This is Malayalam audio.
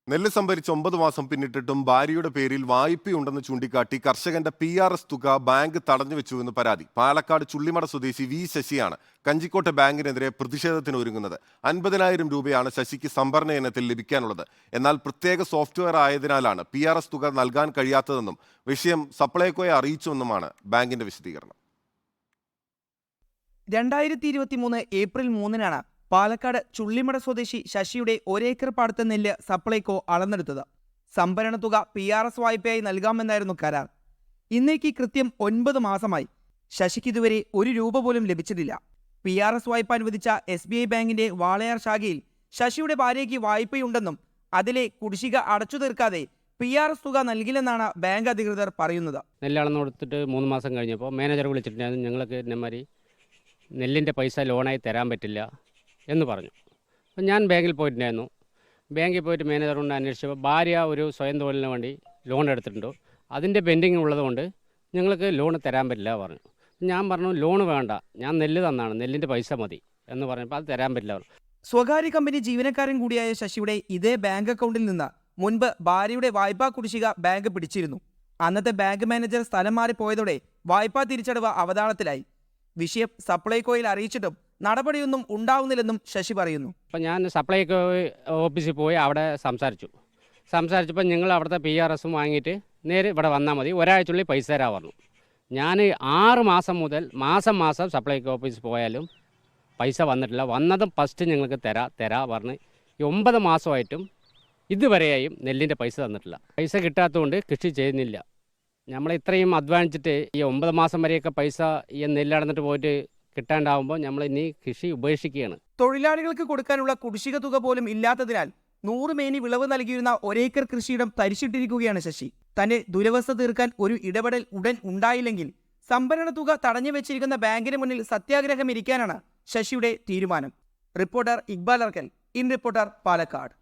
നെല്ല് സംഭരിച്ച് 9 മാസം പിന്നിട്ടിട്ടും ഭാര്യയുടെ പേരിൽ വായ്പയുണ്ടെന്ന് ചൂണ്ടിക്കാട്ടി കർഷകന്റെ PRS തുക ബാങ്ക് തടഞ്ഞുവെച്ചുവെന്ന് പരാതി. പാലക്കാട് ചുള്ളിമട സ്വദേശി വി ശശിയാണ് കഞ്ചിക്കോട്ടെ ബാങ്കിനെതിരെ പ്രതിഷേധത്തിന് ഒരുങ്ങുന്നത്. 50,000 രൂപയാണ് ശശിക്ക് സംഭരണ ഇനത്തിൽ ലഭിക്കാനുള്ളത്. എന്നാൽ പ്രത്യേക സോഫ്റ്റ്വെയർ ആയതിനാലാണ് PRS തുക നൽകാൻ കഴിയാത്തതെന്നും വിഷയം സപ്ലൈകോയെ അറിയിച്ചുവെന്നുമാണ് ബാങ്കിന്റെ വിശദീകരണം. 2023 ഏപ്രിൽ 3-നാണ് പാലക്കാട് ചുള്ളിമട സ്വദേശി ശശിയുടെ ഒരേക്കർ പാടത്തെ നെല്ല് സപ്ലൈകോ അളന്നെടുത്തത്. സംഭരണ തുക PRS വായ്പയായി നൽകാമെന്നായിരുന്നു കരാർ. ഇന്നേക്ക് കൃത്യം 9 മാസമായി ശശിക്ക് ഇതുവരെ 1 രൂപ പോലും ലഭിച്ചിട്ടില്ല. PRS വായ്പ അനുവദിച്ച SBI ബാങ്കിന്റെ വാളയാർ ശാഖയിൽ ശശിയുടെ ഭാര്യയ്ക്ക് വായ്പയുണ്ടെന്നും അതിലെ കുടിശ്ശിക അടച്ചു തീർക്കാതെ PRS തുക നൽകില്ലെന്നാണ് ബാങ്ക് അധികൃതർ പറയുന്നത്. നെല്ലളന്ന് കൊടുത്തിട്ട് 3 മാസം കഴിഞ്ഞപ്പോൾ മാനേജർ വിളിച്ചിട്ടുണ്ടായിരുന്നു, ഞങ്ങൾക്ക് ഇന്നമാതിരി നെല്ലിൻ്റെ പൈസ ലോണായി തരാൻ പറ്റില്ല എന്ന് പറഞ്ഞു. അപ്പം ഞാൻ ബാങ്കിൽ പോയിട്ടുണ്ടായിരുന്നു. ബാങ്കിൽ പോയിട്ട് മാനേജർ അന്വേഷിച്ചപ്പോൾ ഭാര്യ ഒരു സ്വയം തൊഴിലിന് വേണ്ടി ലോൺ എടുത്തിട്ടുണ്ടോ, അതിൻ്റെ പെൻഡിങ് ഉള്ളതുകൊണ്ട് ഞങ്ങൾക്ക് ലോൺ തരാൻ പറ്റില്ല പറഞ്ഞു. ഞാൻ പറഞ്ഞു ലോൺ വേണ്ട, ഞാൻ നെല്ല് തന്നാണ്, നെല്ലിൻ്റെ പൈസ മതി എന്ന് പറഞ്ഞപ്പോൾ അത് തരാൻ പറ്റില്ല പറഞ്ഞു. സ്വകാര്യ കമ്പനി ജീവനക്കാരൻ കൂടിയായ ശശിയുടെ ഇതേ ബാങ്ക് അക്കൗണ്ടിൽ നിന്ന് മുൻപ് ഭാര്യയുടെ വായ്പാ കുടിശ്ശിക ബാങ്ക് പിടിച്ചിരുന്നു. അന്നത്തെ ബാങ്ക് മാനേജർ സ്ഥലം മാറിപ്പോയതോടെ വായ്പാ തിരിച്ചടവ് അവതാളത്തിലായി. വിഷയം സപ്ലൈകോയിൽ അറിയിച്ചിട്ടും നടപടിയൊന്നും ഉണ്ടാവുന്നില്ലെന്നും ശശി പറയുന്നു. അപ്പം ഞാൻ സപ്ലൈകോ ഓഫീസിൽ പോയി അവിടെ സംസാരിച്ചപ്പോൾ നിങ്ങൾ അവിടുത്തെ PRS വാങ്ങിയിട്ട് നേരെ ഇവിടെ വന്നാൽ മതി, ഒരാഴ്ചയുള്ളിൽ പൈസ തരാൻ പറഞ്ഞു. ഞാൻ 6 മാസം മുതൽ മാസം സപ്ലൈകോ ഓഫീസിൽ പോയാലും പൈസ വന്നിട്ടില്ല. വന്നതും ഫസ്റ്റ് ഞങ്ങൾക്ക് തരാ പറഞ്ഞ് 9 മാസമായിട്ടും ഇതുവരെയായും നെല്ലിൻ്റെ പൈസ തന്നിട്ടില്ല. പൈസ കിട്ടാത്തതുകൊണ്ട് കൃഷി ചെയ്യുന്നില്ല. നമ്മൾ ഇത്രയും അധ്വാനിച്ചിട്ട് ഈ 9 മാസം വരെയൊക്കെ പൈസ ഈ നെല്ലടന്നിട്ട് പോയിട്ട് കിട്ടാണ്ടാവുമ്പോൾ നമ്മൾ ഇനി കൃഷി ഉപേക്ഷിക്കുകയാണ്. തൊഴിലാളികൾക്ക് കൊടുക്കാനുള്ള കുടിശ്ശിക തുക പോലും ഇല്ലാത്തതിനാൽ 100 മേനി വിളവ് നൽകിയിരുന്ന ഒരേക്കർ കൃഷിയിടം തരിച്ചിട്ടിരിക്കുകയാണ് ശശി. തന്റെ ദുരവസ്ഥ തീർക്കാൻ ഒരു ഇടപെടൽ ഉടൻ ഉണ്ടായില്ലെങ്കിൽ സംഭരണ തുക തടഞ്ഞു വെച്ചിരിക്കുന്ന ബാങ്കിന് മുന്നിൽ സത്യാഗ്രഹം ഇരിക്കാനാണ് ശശിയുടെ തീരുമാനം. Reporter Iqbal Arkal, in reporter, Palakkad.